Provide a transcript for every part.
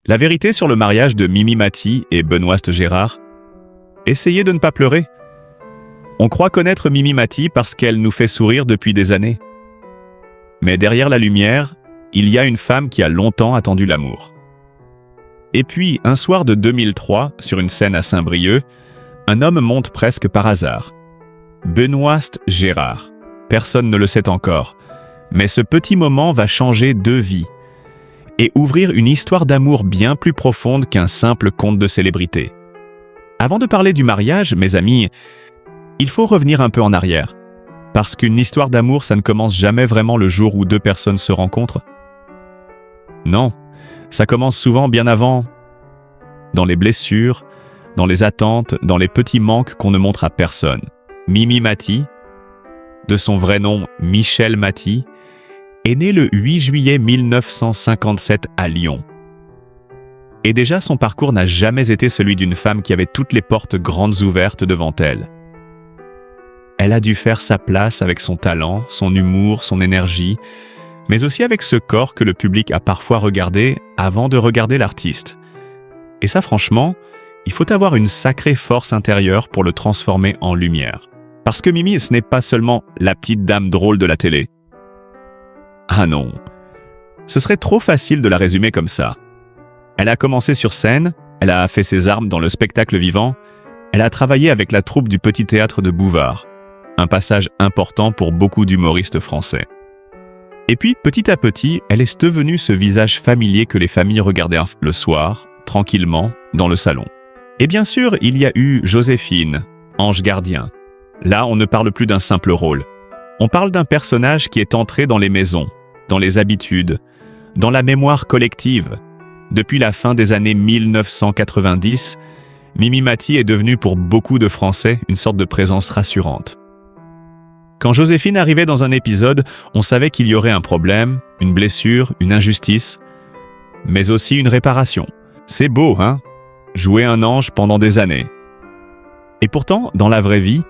La vérité sur le mariage de Mimi Mati et Benoît Gérard? Essayez de ne pas pleurer. On croit connaître Mimi Mati parce qu'elle nous fait sourire depuis des années. Mais derrière la lumière, il y a une femme qui a longtemps attendu l'amour. Et puis, un soir de 2003, sur une scène à Saint-Brieuc, un homme monte presque par hasard. Benoît Gérard. Personne ne le sait encore. Mais ce petit moment va changer 2 vies et ouvrir une histoire d'amour bien plus profonde qu'un simple conte de célébrité. Avant de parler du mariage, mes amis, il faut revenir un peu en arrière. Parce qu'une histoire d'amour, ça ne commence jamais vraiment le jour où 2 personnes se rencontrent. Non, ça commence souvent bien avant, dans les blessures, dans les attentes, dans les petits manques qu'on ne montre à personne. Mimi Mati, de son vrai nom Michel Mati, est née le 8 juillet 1957 à Lyon. Et déjà, son parcours n'a jamais été celui d'une femme qui avait toutes les portes grandes ouvertes devant elle. Elle a dû faire sa place avec son talent, son humour, son énergie, mais aussi avec ce corps que le public a parfois regardé avant de regarder l'artiste. Et ça, franchement, il faut avoir une sacrée force intérieure pour le transformer en lumière. Parce que Mimi, ce n'est pas seulement la petite dame drôle de la télé. Ah non, ce serait trop facile de la résumer comme ça. Elle a commencé sur scène, elle a fait ses armes dans le spectacle vivant, elle a travaillé avec la troupe du Petit Théâtre de Bouvard, un passage important pour beaucoup d'humoristes français. Et puis, petit à petit, elle est devenue ce visage familier que les familles regardaient le soir, tranquillement, dans le salon. Et bien sûr, il y a eu Joséphine, ange gardien. Là, on ne parle plus d'un simple rôle. On parle d'un personnage qui est entré dans les maisons, dans les habitudes, dans la mémoire collective. Depuis la fin des années 1990, Mimi Mati est devenue pour beaucoup de Français une sorte de présence rassurante. Quand Joséphine arrivait dans un épisode, on savait qu'il y aurait un problème, une blessure, une injustice, mais aussi une réparation. C'est beau, hein? Jouer un ange pendant des années. Et pourtant, dans la vraie vie,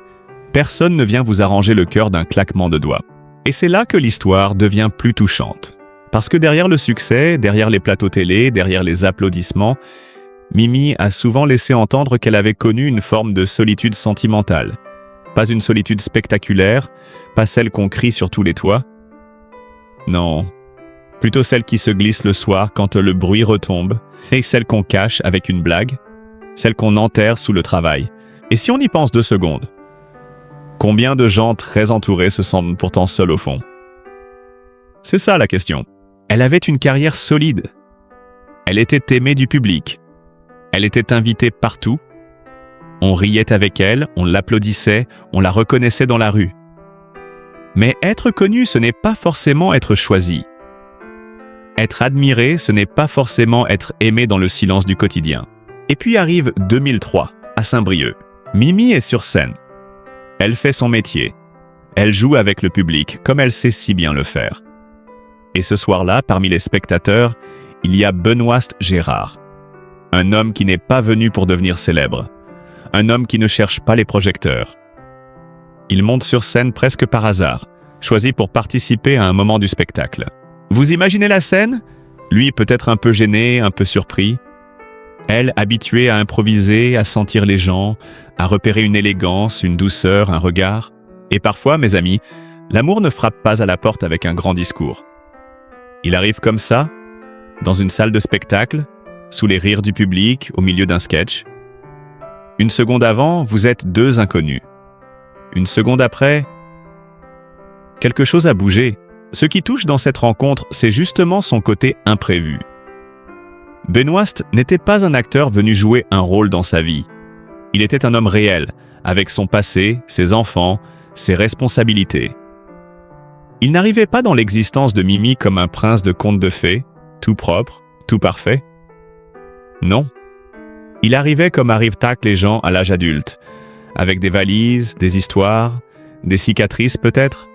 personne ne vient vous arranger le cœur d'un claquement de doigts. Et c'est là que l'histoire devient plus touchante. Parce que derrière le succès, derrière les plateaux télé, derrière les applaudissements, Mimi a souvent laissé entendre qu'elle avait connu une forme de solitude sentimentale. Pas une solitude spectaculaire, pas celle qu'on crie sur tous les toits. Non, plutôt celle qui se glisse le soir quand le bruit retombe, et celle qu'on cache avec une blague, celle qu'on enterre sous le travail. Et si on y pense 2 secondes, combien de gens très entourés se sentent pourtant seuls au fond? C'est ça la question. Elle avait une carrière solide. Elle était aimée du public. Elle était invitée partout. On riait avec elle, on l'applaudissait, on la reconnaissait dans la rue. Mais être connu, ce n'est pas forcément être choisi. Être admiré, ce n'est pas forcément être aimé dans le silence du quotidien. Et puis arrive 2003, à Saint-Brieuc. Mimi est sur scène. Elle fait son métier. Elle joue avec le public, comme elle sait si bien le faire. Et ce soir-là, parmi les spectateurs, il y a Benoît Gérard. Un homme qui n'est pas venu pour devenir célèbre. Un homme qui ne cherche pas les projecteurs. Il monte sur scène presque par hasard, choisi pour participer à un moment du spectacle. Vous imaginez la scène? Lui peut-être un peu gêné, un peu surpris. Elle habituée à improviser, à sentir les gens, à repérer une élégance, une douceur, un regard. Et parfois, mes amis, l'amour ne frappe pas à la porte avec un grand discours. Il arrive comme ça, dans une salle de spectacle, sous les rires du public, au milieu d'un sketch. Une seconde avant, vous êtes 2 inconnus. Une seconde après, quelque chose a bougé. Ce qui touche dans cette rencontre, c'est justement son côté imprévu. Benoît n'était pas un acteur venu jouer un rôle dans sa vie. Il était un homme réel, avec son passé, ses enfants, ses responsabilités. Il n'arrivait pas dans l'existence de Mimi comme un prince de conte de fées, tout propre, tout parfait. Non. Il arrivait comme arrivent les gens à l'âge adulte, avec des valises, des histoires, des cicatrices peut-être,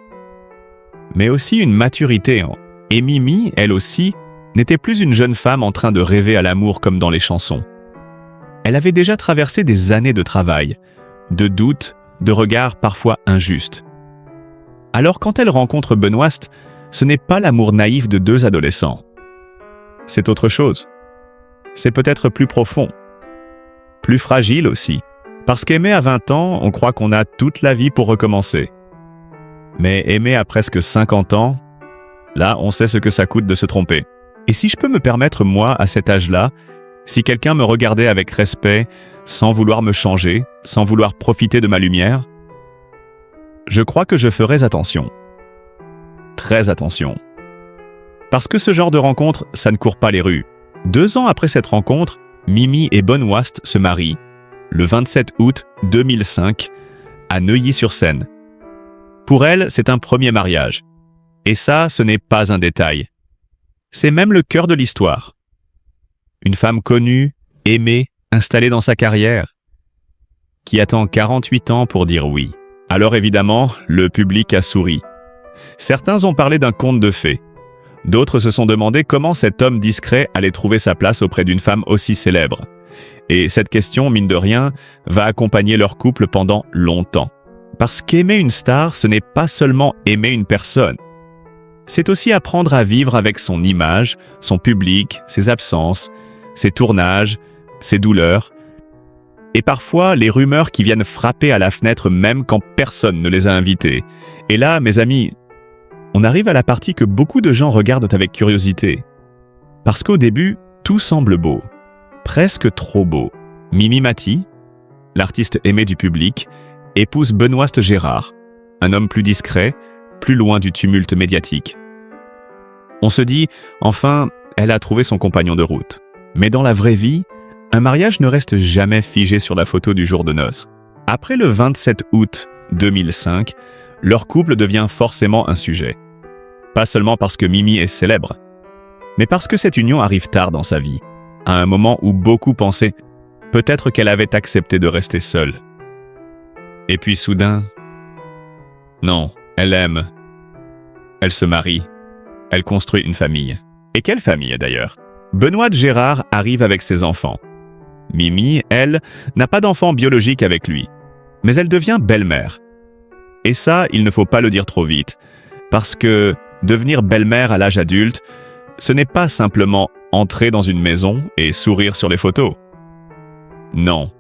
mais aussi une maturité. Et Mimi, elle aussi, n'était plus une jeune femme en train de rêver à l'amour comme dans les chansons. Elle avait déjà traversé des années de travail, de doutes, de regards parfois injustes. Alors quand elle rencontre Benoît, ce n'est pas l'amour naïf de 2 adolescents. C'est autre chose. c'est peut-être plus profond, plus fragile aussi. Parce qu'aimer à 20 ans, on croit qu'on a toute la vie pour recommencer. Mais aimer à presque 50 ans, là, on sait ce que ça coûte de se tromper. Et si je peux me permettre, moi, à cet âge-là, si quelqu'un me regardait avec respect, sans vouloir me changer, sans vouloir profiter de ma lumière, je crois que je ferais attention. Très attention. Parce que ce genre de rencontre, ça ne court pas les rues. 2 ans après cette rencontre, Mimi et Benoît se marient, le 27 août 2005, à Neuilly-sur-Seine. Pour elle, c'est un premier mariage. Et ça, ce n'est pas un détail. C'est même le cœur de l'histoire. Une femme connue, aimée, installée dans sa carrière, qui attend 48 ans pour dire oui. Alors évidemment, le public a souri. Certains ont parlé d'un conte de fées. D'autres se sont demandé comment cet homme discret allait trouver sa place auprès d'une femme aussi célèbre. Et cette question, mine de rien, va accompagner leur couple pendant longtemps. Parce qu'aimer une star, ce n'est pas seulement aimer une personne. C'est aussi apprendre à vivre avec son image, son public, ses absences, ses tournages, ses douleurs. Et parfois, les rumeurs qui viennent frapper à la fenêtre même quand personne ne les a invités. Et là, mes amis, on arrive à la partie que beaucoup de gens regardent avec curiosité. Parce qu'au début, tout semble beau. Presque trop beau. Mimi Mati, l'artiste aimé du public, épouse Benoît Gérard, un homme plus discret, plus loin du tumulte médiatique. On se dit, enfin, elle a trouvé son compagnon de route. Mais dans la vraie vie, un mariage ne reste jamais figé sur la photo du jour de noces. Après le 27 août 2005, leur couple devient forcément un sujet. Pas seulement parce que Mimi est célèbre, mais parce que cette union arrive tard dans sa vie, à un moment où beaucoup pensaient peut-être qu'elle avait accepté de rester seule. Et puis soudain, non, elle aime. Elle se marie. Elle construit une famille. Et quelle famille d'ailleurs? Benoît Gérard arrive avec ses enfants. Mimi, elle, n'a pas d'enfant biologique avec lui. Mais elle devient belle-mère. Et ça, il ne faut pas le dire trop vite. Parce que devenir belle-mère à l'âge adulte, ce n'est pas simplement entrer dans une maison et sourire sur les photos. Non.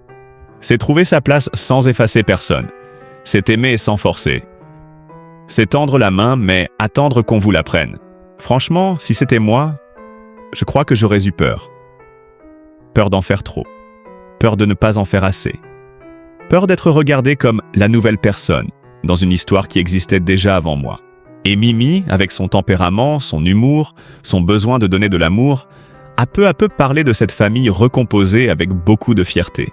C'est trouver sa place sans effacer personne. C'est aimer sans forcer. C'est tendre la main, mais attendre qu'on vous la prenne. Franchement, si c'était moi, je crois que j'aurais eu peur. Peur d'en faire trop. Peur de ne pas en faire assez. Peur d'être regardé comme la nouvelle personne, dans une histoire qui existait déjà avant moi. Et Mimi, avec son tempérament, son humour, son besoin de donner de l'amour, a peu à peu parlé de cette famille recomposée avec beaucoup de fierté.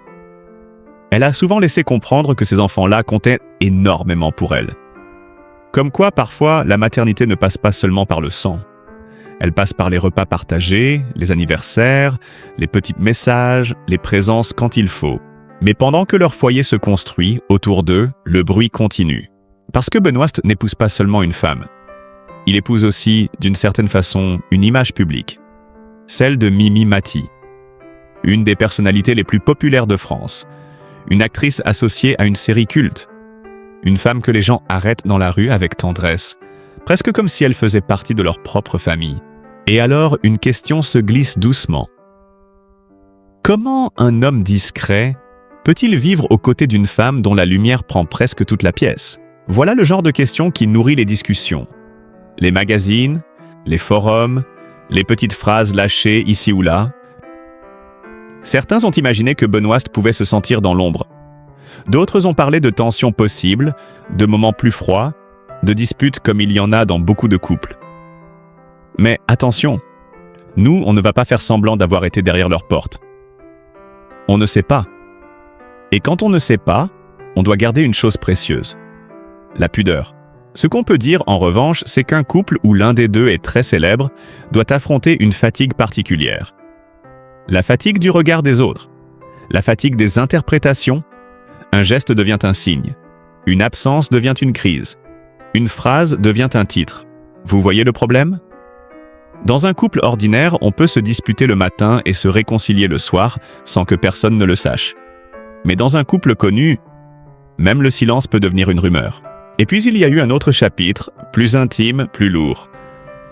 Elle a souvent laissé comprendre que ces enfants-là comptaient énormément pour elle. Comme quoi, parfois, la maternité ne passe pas seulement par le sang. Elle passe par les repas partagés, les anniversaires, les petits messages, les présences quand il faut. Mais pendant que leur foyer se construit, autour d'eux, le bruit continue. Parce que Benoît n'épouse pas seulement une femme. Il épouse aussi, d'une certaine façon, une image publique. Celle de Mimi Mati, une des personnalités les plus populaires de France. Une actrice associée à une série culte. Une femme que les gens arrêtent dans la rue avec tendresse, presque comme si elle faisait partie de leur propre famille. Et alors, une question se glisse doucement. Comment un homme discret peut-il vivre aux côtés d'une femme dont la lumière prend presque toute la pièce? Voilà le genre de question qui nourrit les discussions. Les magazines, les forums, les petites phrases lâchées ici ou là. Certains ont imaginé que Benoît pouvait se sentir dans l'ombre. D'autres ont parlé de tensions possibles, de moments plus froids, de disputes comme il y en a dans beaucoup de couples. Mais attention, nous, on ne va pas faire semblant d'avoir été derrière leur porte. On ne sait pas. Et quand on ne sait pas, on doit garder une chose précieuse. La pudeur. Ce qu'on peut dire, en revanche, c'est qu'un couple où l'un des deux est très célèbre doit affronter une fatigue particulière. La fatigue du regard des autres. La fatigue des interprétations. Un geste devient un signe. Une absence devient une crise. Une phrase devient un titre. Vous voyez le problème? Dans un couple ordinaire, on peut se disputer le matin et se réconcilier le soir sans que personne ne le sache. Mais dans un couple connu, même le silence peut devenir une rumeur. Et puis il y a eu un autre chapitre, plus intime, plus lourd.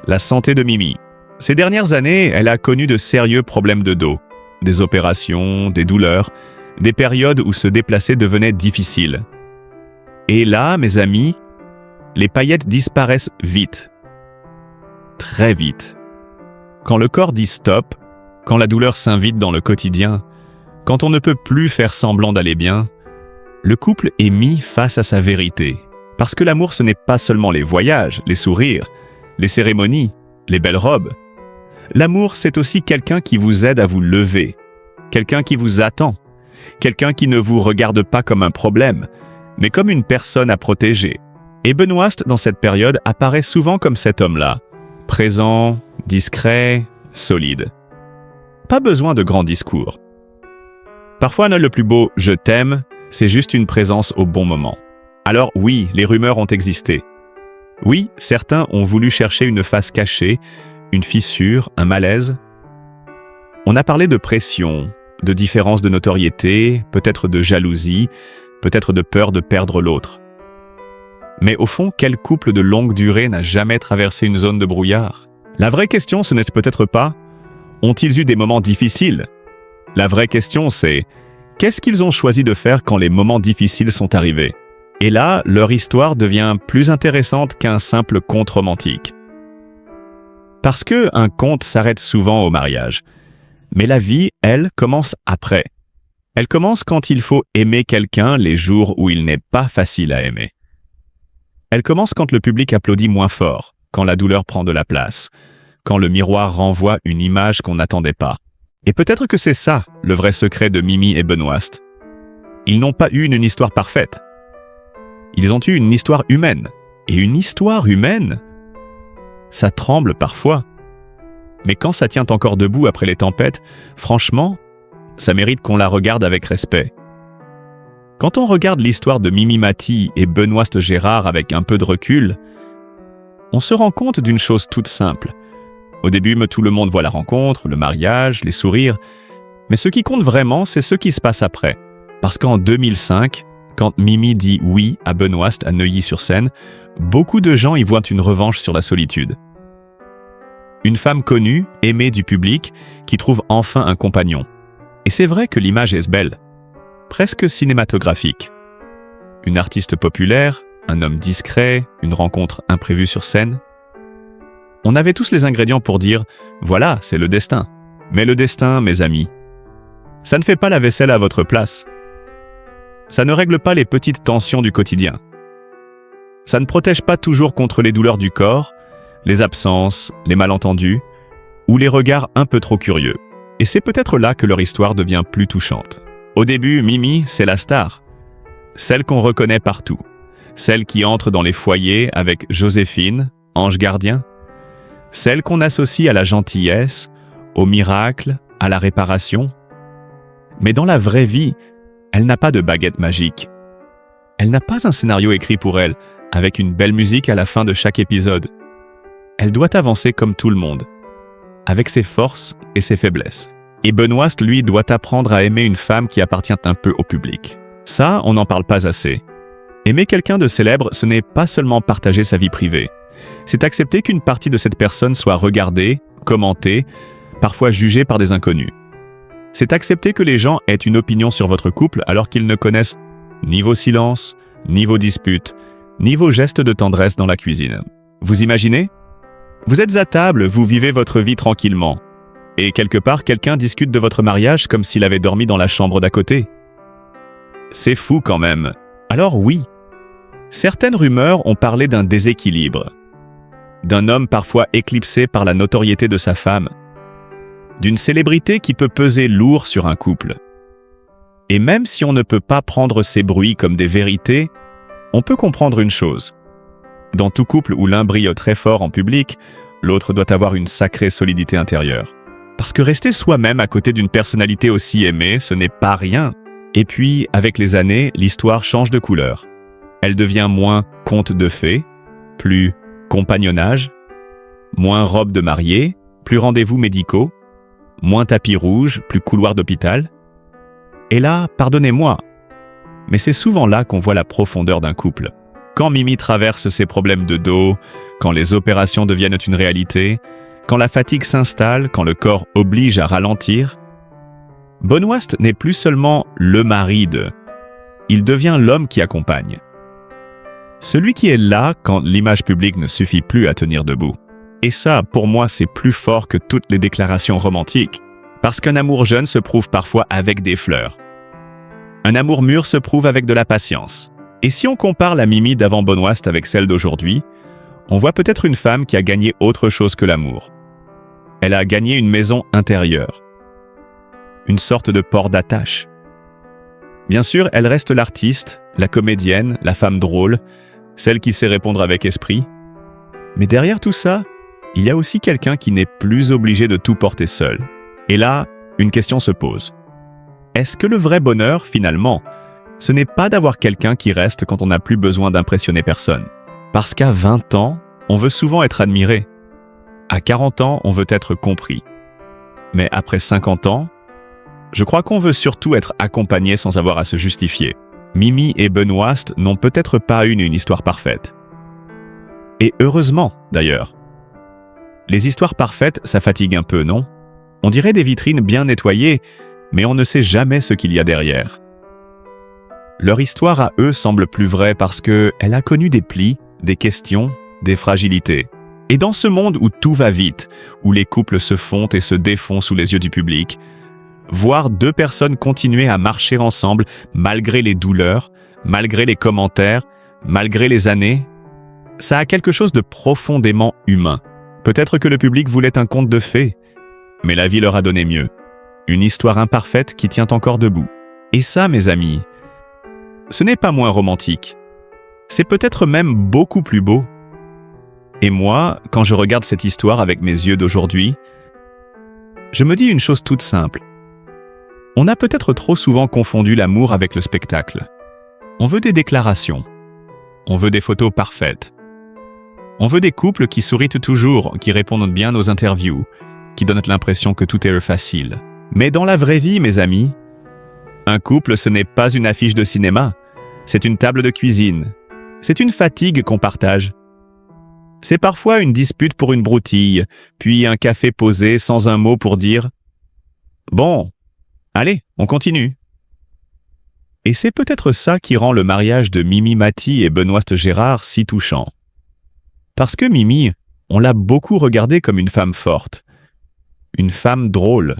La santé de Mimi. Ces dernières années, elle a connu de sérieux problèmes de dos. des opérations, des douleurs, des périodes où se déplacer devenait difficile. Et là, mes amis, les paillettes disparaissent vite. Très vite. Quand le corps dit stop, quand la douleur s'invite dans le quotidien, quand on ne peut plus faire semblant d'aller bien, le couple est mis face à sa vérité. Parce que l'amour, ce n'est pas seulement les voyages, les sourires, les cérémonies, les belles robes. L'amour, c'est aussi quelqu'un qui vous aide à vous lever, quelqu'un qui vous attend, quelqu'un qui ne vous regarde pas comme un problème, mais comme une personne à protéger. Et Benoît, dans cette période, apparaît souvent comme cet homme-là, présent, discret, solide. Pas besoin de grands discours. Parfois, le plus beau « je t'aime », c'est juste une présence au bon moment. Alors oui, les rumeurs ont existé. Oui, certains ont voulu chercher une face cachée, une fissure, un malaise. On a parlé de pression, de différence de notoriété, peut-être de jalousie, peut-être de peur de perdre l'autre. Mais au fond, quel couple de longue durée n'a jamais traversé une zone de brouillard? La vraie question, ce n'est peut-être pas « ont-ils eu des moments difficiles ?» La vraie question, c'est « qu'est-ce qu'ils ont choisi de faire quand les moments difficiles sont arrivés ?» Et là, leur histoire devient plus intéressante qu'un simple conte romantique. Parce qu'un conte s'arrête souvent au mariage. Mais la vie, elle, commence après. Elle commence quand il faut aimer quelqu'un les jours où il n'est pas facile à aimer. Elle commence quand le public applaudit moins fort, quand la douleur prend de la place, quand le miroir renvoie une image qu'on n'attendait pas. Et peut-être que c'est ça, le vrai secret de Mimi et Benoît. Ils n'ont pas eu une histoire parfaite. Ils ont eu une histoire humaine. Et une histoire humaine, ça tremble parfois. Mais quand ça tient encore debout après les tempêtes, franchement, ça mérite qu'on la regarde avec respect. Quand on regarde l'histoire de Mimi Mati et Benoît Gérard avec un peu de recul, on se rend compte d'une chose toute simple. Au début, tout le monde voit la rencontre, le mariage, les sourires. Mais ce qui compte vraiment, c'est ce qui se passe après. Parce qu'en 2005, quand Mimi dit oui à Benoît à Neuilly-sur-Seine, beaucoup de gens y voient une revanche sur la solitude. Une femme connue, aimée du public, qui trouve enfin un compagnon. Et c'est vrai que l'image est belle, presque cinématographique. Une artiste populaire, un homme discret, une rencontre imprévue sur scène. On avait tous les ingrédients pour dire « voilà, c'est le destin ». Mais le destin, mes amis, ça ne fait pas la vaisselle à votre place. Ça ne règle pas les petites tensions du quotidien. Ça ne protège pas toujours contre les douleurs du corps, les absences, les malentendus, ou les regards un peu trop curieux. Et c'est peut-être là que leur histoire devient plus touchante. Au début, Mimi, c'est la star. Celle qu'on reconnaît partout. Celle qui entre dans les foyers avec Joséphine, ange gardien. Celle qu'on associe à la gentillesse, au miracle, à la réparation. Mais dans la vraie vie, elle n'a pas de baguette magique. Elle n'a pas un scénario écrit pour elle, avec une belle musique à la fin de chaque épisode. Elle doit avancer comme tout le monde, avec ses forces et ses faiblesses. Et Benoît, lui, doit apprendre à aimer une femme qui appartient un peu au public. Ça, on n'en parle pas assez. Aimer quelqu'un de célèbre, ce n'est pas seulement partager sa vie privée. C'est accepter qu'une partie de cette personne soit regardée, commentée, parfois jugée par des inconnus. C'est accepter que les gens aient une opinion sur votre couple alors qu'ils ne connaissent ni vos silences, ni vos disputes, ni vos gestes de tendresse dans la cuisine. Vous imaginez ? Vous êtes à table, vous vivez votre vie tranquillement. Et quelque part, quelqu'un discute de votre mariage comme s'il avait dormi dans la chambre d'à côté. C'est fou quand même. Alors oui, certaines rumeurs ont parlé d'un déséquilibre, d'un homme parfois éclipsé par la notoriété de sa femme, d'une célébrité qui peut peser lourd sur un couple. Et même si on ne peut pas prendre ces bruits comme des vérités, on peut comprendre une chose. Dans tout couple où l'un brille très fort en public, l'autre doit avoir une sacrée solidité intérieure. Parce que rester soi-même à côté d'une personnalité aussi aimée, ce n'est pas rien. Et puis, avec les années, l'histoire change de couleur. Elle devient moins conte de fées, plus compagnonnage, moins robe de mariée, plus rendez-vous médicaux, moins tapis rouge, plus couloir d'hôpital. Et là, pardonnez-moi, mais c'est souvent là qu'on voit la profondeur d'un couple. Quand Mimi traverse ses problèmes de dos, quand les opérations deviennent une réalité, quand la fatigue s'installe, quand le corps oblige à ralentir, Benoît n'est plus seulement le mari de, il devient l'homme qui accompagne. Celui qui est là quand l'image publique ne suffit plus à tenir debout. Et ça, pour moi, c'est plus fort que toutes les déclarations romantiques, parce qu'un amour jeune se prouve parfois avec des fleurs. Un amour mûr se prouve avec de la patience. Et si on compare la Mimi d'avant Benoît avec celle d'aujourd'hui, on voit peut-être une femme qui a gagné autre chose que l'amour. Elle a gagné une maison intérieure, une sorte de port d'attache. Bien sûr, elle reste l'artiste, la comédienne, la femme drôle, celle qui sait répondre avec esprit. Mais derrière tout ça, il y a aussi quelqu'un qui n'est plus obligé de tout porter seul. Et là, une question se pose. Est-ce que le vrai bonheur, finalement, ce n'est pas d'avoir quelqu'un qui reste quand on n'a plus besoin d'impressionner personne? Parce qu'à 20 ans, on veut souvent être admiré. À 40 ans, on veut être compris. Mais après 50 ans, je crois qu'on veut surtout être accompagné sans avoir à se justifier. Mimi et Benoît n'ont peut-être pas eu une histoire parfaite. Et heureusement, d'ailleurs. Les histoires parfaites, ça fatigue un peu, non? On dirait des vitrines bien nettoyées, mais on ne sait jamais ce qu'il y a derrière. Leur histoire à eux semble plus vraie parce qu'elle a connu des plis, des questions, des fragilités. Et dans ce monde où tout va vite, où les couples se font et se défont sous les yeux du public, voir deux personnes continuer à marcher ensemble malgré les douleurs, malgré les commentaires, malgré les années, ça a quelque chose de profondément humain. Peut-être que le public voulait un conte de fées, mais la vie leur a donné mieux. Une histoire imparfaite qui tient encore debout. Et ça, mes amis, ce n'est pas moins romantique. C'est peut-être même beaucoup plus beau. Et moi, quand je regarde cette histoire avec mes yeux d'aujourd'hui, je me dis une chose toute simple. On a peut-être trop souvent confondu l'amour avec le spectacle. On veut des déclarations. On veut des photos parfaites. On veut des couples qui sourient toujours, qui répondent bien aux interviews, qui donnent l'impression que tout est facile. Mais dans la vraie vie, mes amis, un couple, ce n'est pas une affiche de cinéma. C'est une table de cuisine. C'est une fatigue qu'on partage. C'est parfois une dispute pour une broutille, puis un café posé sans un mot pour dire « Bon, allez, on continue ». Et c'est peut-être ça qui rend le mariage de Mimi Mati et Benoît Gérard si touchant. Parce que Mimi, on l'a beaucoup regardée comme une femme forte, une femme drôle,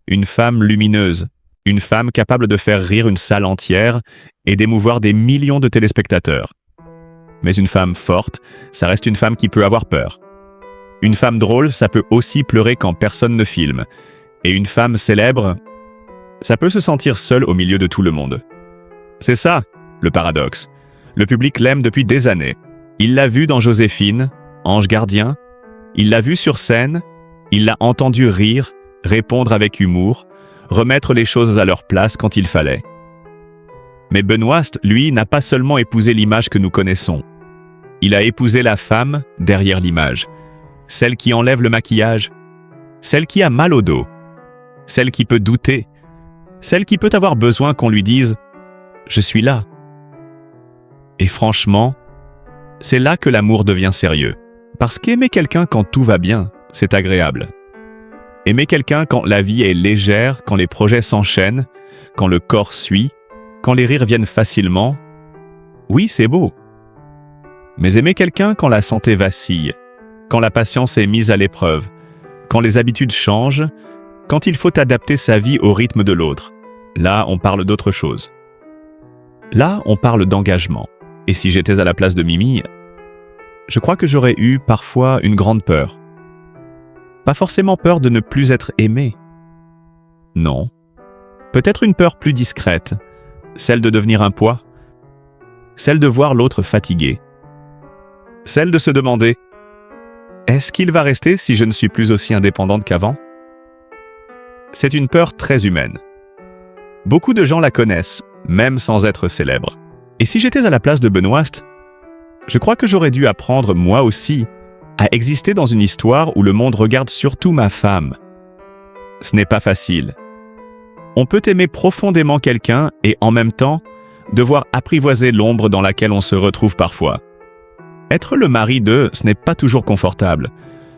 une femme lumineuse, une femme capable de faire rire une salle entière et d'émouvoir des millions de téléspectateurs. Mais une femme forte, ça reste une femme qui peut avoir peur. Une femme drôle, ça peut aussi pleurer quand personne ne filme. Et une femme célèbre, ça peut se sentir seule au milieu de tout le monde. C'est ça, le paradoxe. Le public l'aime depuis des années. Il l'a vu dans Joséphine, Ange gardien, il l'a vu sur scène, il l'a entendu rire, répondre avec humour, remettre les choses à leur place quand il fallait. Mais Benoît, lui, n'a pas seulement épousé l'image que nous connaissons. Il a épousé la femme derrière l'image, celle qui enlève le maquillage, celle qui a mal au dos, celle qui peut douter, celle qui peut avoir besoin qu'on lui dise « Je suis là ». Et franchement, c'est là que l'amour devient sérieux. Parce qu'aimer quelqu'un quand tout va bien, c'est agréable. Aimer quelqu'un quand la vie est légère, quand les projets s'enchaînent, quand le corps suit, quand les rires viennent facilement, oui, c'est beau. Mais aimer quelqu'un quand la santé vacille, quand la patience est mise à l'épreuve, quand les habitudes changent, quand il faut adapter sa vie au rythme de l'autre, là, on parle d'autre chose. Là, on parle d'engagement. Et si j'étais à la place de Mimi, je crois que j'aurais eu parfois une grande peur. Pas forcément peur de ne plus être aimé. Non. Peut-être une peur plus discrète, celle de devenir un poids, celle de voir l'autre fatigué, celle de se demander « Est-ce qu'il va rester si je ne suis plus aussi indépendante qu'avant ?» C'est une peur très humaine. Beaucoup de gens la connaissent, même sans être célèbres. Et si j'étais à la place de Benoît, je crois que j'aurais dû apprendre, moi aussi, à exister dans une histoire où le monde regarde surtout ma femme. Ce n'est pas facile. On peut aimer profondément quelqu'un et en même temps, devoir apprivoiser l'ombre dans laquelle on se retrouve parfois. Être le mari de, ce n'est pas toujours confortable,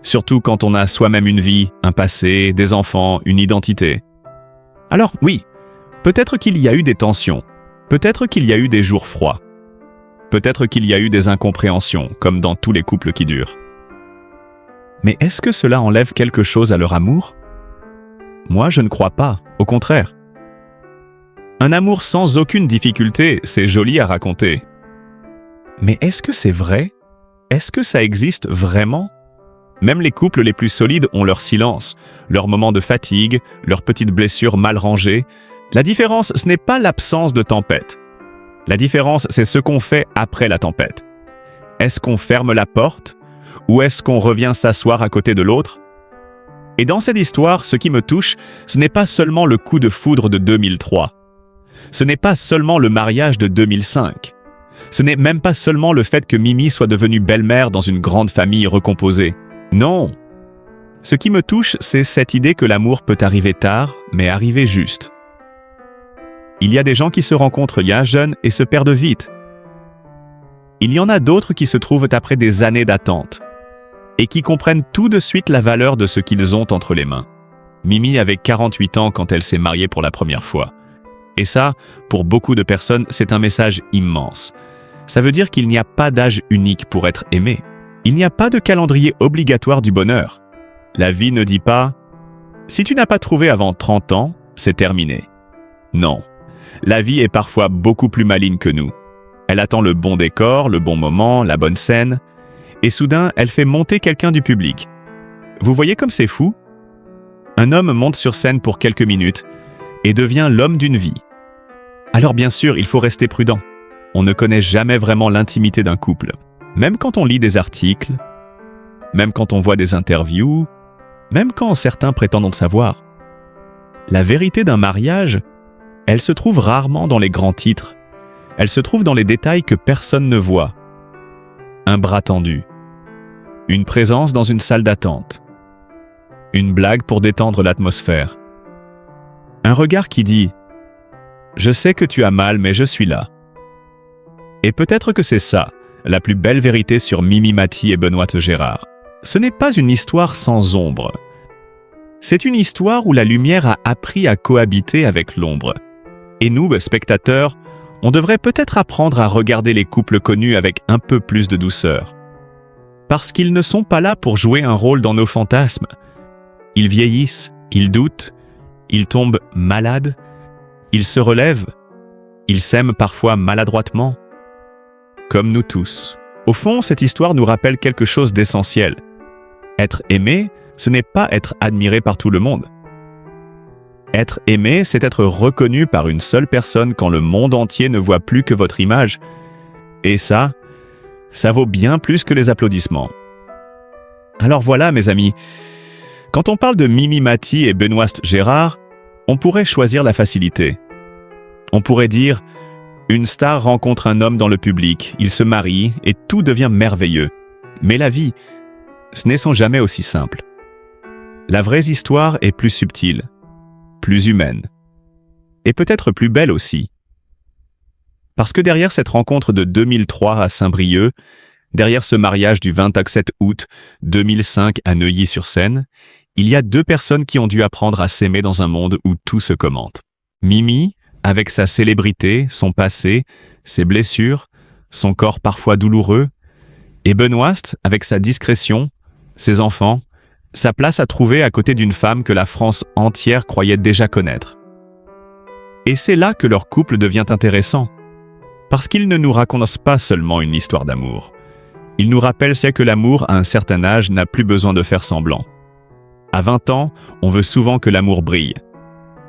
surtout quand on a soi-même une vie, un passé, des enfants, une identité. Alors oui, peut-être qu'il y a eu des tensions, peut-être qu'il y a eu des jours froids, peut-être qu'il y a eu des incompréhensions, comme dans tous les couples qui durent. Mais est-ce que cela enlève quelque chose à leur amour? Moi, je ne crois pas, au contraire. Un amour sans aucune difficulté, c'est joli à raconter. Mais est-ce que c'est vrai? Est-ce que ça existe vraiment? Même les couples les plus solides ont leur silence, leurs moments de fatigue, leurs petites blessures mal rangées. La différence, ce n'est pas l'absence de tempête. La différence, c'est ce qu'on fait après la tempête. Est-ce qu'on ferme la porte? Ou est-ce qu'on revient s'asseoir à côté de l'autre? Et dans cette histoire, ce qui me touche, ce n'est pas seulement le coup de foudre de 2003. Ce n'est pas seulement le mariage de 2005. Ce n'est même pas seulement le fait que Mimi soit devenue belle-mère dans une grande famille recomposée. Non. Ce qui me touche, c'est cette idée que l'amour peut arriver tard, mais arriver juste. Il y a des gens qui se rencontrent jeunes et se perdent vite. Il y en a d'autres qui se trouvent après des années d'attente et qui comprennent tout de suite la valeur de ce qu'ils ont entre les mains. Mimi avait 48 ans quand elle s'est mariée pour la première fois. Et ça, pour beaucoup de personnes, c'est un message immense. Ça veut dire qu'il n'y a pas d'âge unique pour être aimé. Il n'y a pas de calendrier obligatoire du bonheur. La vie ne dit pas « Si tu n'as pas trouvé avant 30 ans, c'est terminé ». Non. La vie est parfois beaucoup plus maligne que nous. Elle attend le bon décor, le bon moment, la bonne scène. Et soudain, elle fait monter quelqu'un du public. Vous voyez comme c'est fou? Un homme monte sur scène pour quelques minutes et devient l'homme d'une vie. Alors bien sûr, il faut rester prudent. On ne connaît jamais vraiment l'intimité d'un couple. Même quand on lit des articles, même quand on voit des interviews, même quand certains prétendent savoir. La vérité d'un mariage, elle se trouve rarement dans les grands titres. Elle se trouve dans les détails que personne ne voit. Un bras tendu, une présence dans une salle d'attente, une blague pour détendre l'atmosphère, un regard qui dit « Je sais que tu as mal, mais je suis là ». Et peut-être que c'est ça, la plus belle vérité sur Mimi Mati et Benoît Gérard. Ce n'est pas une histoire sans ombre. C'est une histoire où la lumière a appris à cohabiter avec l'ombre. Et nous, spectateurs, on devrait peut-être apprendre à regarder les couples connus avec un peu plus de douceur. Parce qu'ils ne sont pas là pour jouer un rôle dans nos fantasmes. Ils vieillissent, ils doutent, ils tombent malades, ils se relèvent, ils s'aiment parfois maladroitement. Comme nous tous. Au fond, cette histoire nous rappelle quelque chose d'essentiel. Être aimé, ce n'est pas être admiré par tout le monde. Être aimé, c'est être reconnu par une seule personne quand le monde entier ne voit plus que votre image. Et ça vaut bien plus que les applaudissements. Alors voilà, mes amis, quand on parle de Mimi Mati et Benoît Gérard, on pourrait choisir la facilité. On pourrait dire « Une star rencontre un homme dans le public, ils se marient et tout devient merveilleux. » Mais la vie, ce n'est sans jamais aussi simple. La vraie histoire est plus subtile, plus humaine, et peut-être plus belle aussi. Parce que derrière cette rencontre de 2003 à Saint-Brieuc, derrière ce mariage du 27 août 2005 à Neuilly-sur-Seine, il y a deux personnes qui ont dû apprendre à s'aimer dans un monde où tout se commente. Mimi, avec sa célébrité, son passé, ses blessures, son corps parfois douloureux, et Benoît, avec sa discrétion, ses enfants, sa place à trouver à côté d'une femme que la France entière croyait déjà connaître. Et c'est là que leur couple devient intéressant, parce qu'ils ne nous racontent pas seulement une histoire d'amour. Ils nous rappellent que l'amour, à un certain âge, n'a plus besoin de faire semblant. À 20 ans, on veut souvent que l'amour brille.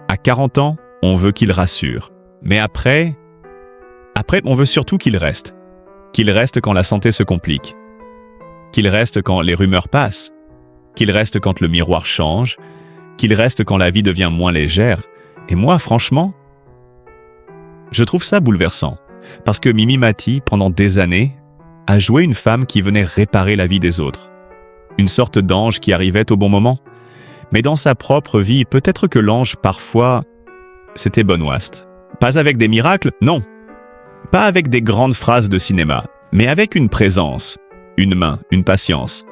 À 40 ans, on veut qu'il rassure. Mais après, on veut surtout qu'il reste. Qu'il reste quand la santé se complique. Qu'il reste quand les rumeurs passent. Qu'il reste quand le miroir change. Qu'il reste quand la vie devient moins légère. Et moi, franchement, je trouve ça bouleversant. Parce que Mimi Mati, pendant des années, a joué une femme qui venait réparer la vie des autres. Une sorte d'ange qui arrivait au bon moment. Mais dans sa propre vie, peut-être que l'ange, parfois, c'était Benoît. Pas avec des miracles, non. Pas avec des grandes phrases de cinéma, mais avec une présence, une main, une patience.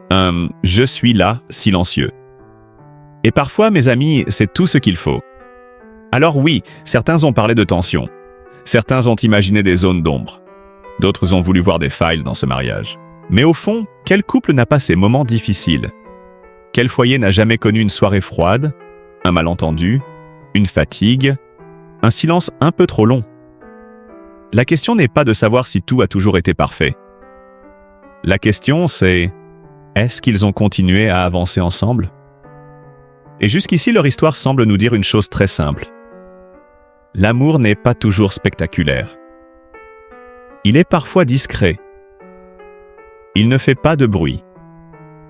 Un « je suis là » silencieux. Et parfois, mes amis, c'est tout ce qu'il faut. Alors oui, certains ont parlé de tension. Certains ont imaginé des zones d'ombre. D'autres ont voulu voir des failles dans ce mariage. Mais au fond, quel couple n'a pas ces moments difficiles? Quel foyer n'a jamais connu une soirée froide, un malentendu, une fatigue, un silence un peu trop long? La question n'est pas de savoir si tout a toujours été parfait. La question, c'est: est-ce qu'ils ont continué à avancer ensemble? Et jusqu'ici, leur histoire semble nous dire une chose très simple. L'amour n'est pas toujours spectaculaire. Il est parfois discret. Il ne fait pas de bruit.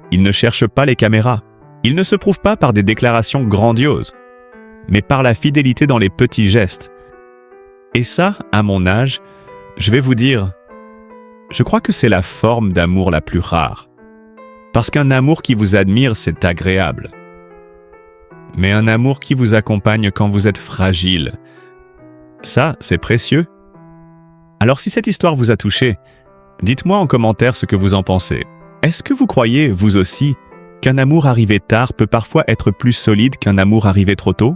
Il ne cherche pas les caméras. Il ne se prouve pas par des déclarations grandioses, mais par la fidélité dans les petits gestes. Et ça, à mon âge, je vais vous dire, je crois que c'est la forme d'amour la plus rare. Parce qu'un amour qui vous admire, c'est agréable. Mais un amour qui vous accompagne quand vous êtes fragile, ça, c'est précieux. Alors si cette histoire vous a touché, dites-moi en commentaire ce que vous en pensez. Est-ce que vous croyez, vous aussi, qu'un amour arrivé tard peut parfois être plus solide qu'un amour arrivé trop tôt?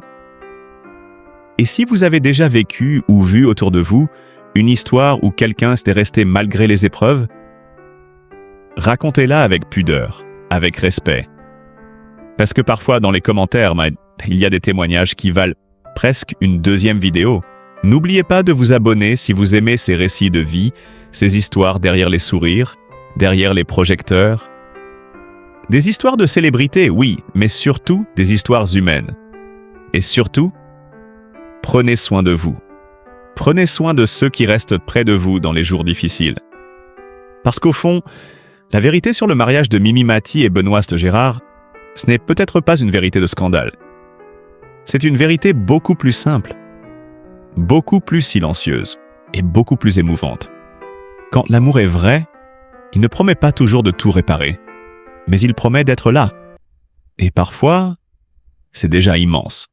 Et si vous avez déjà vécu ou vu autour de vous une histoire où quelqu'un s'est resté malgré les épreuves, racontez-la avec pudeur, avec respect. Parce que parfois, dans les commentaires, il y a des témoignages qui valent presque une deuxième vidéo. N'oubliez pas de vous abonner si vous aimez ces récits de vie, ces histoires derrière les sourires, derrière les projecteurs. Des histoires de célébrités, oui, mais surtout des histoires humaines. Et surtout, prenez soin de vous. Prenez soin de ceux qui restent près de vous dans les jours difficiles. Parce qu'au fond, la vérité sur le mariage de Mimi Mati et Benoît Gérard, ce n'est peut-être pas une vérité de scandale. C'est une vérité beaucoup plus simple, beaucoup plus silencieuse et beaucoup plus émouvante. Quand l'amour est vrai, il ne promet pas toujours de tout réparer, mais il promet d'être là. Et parfois, c'est déjà immense.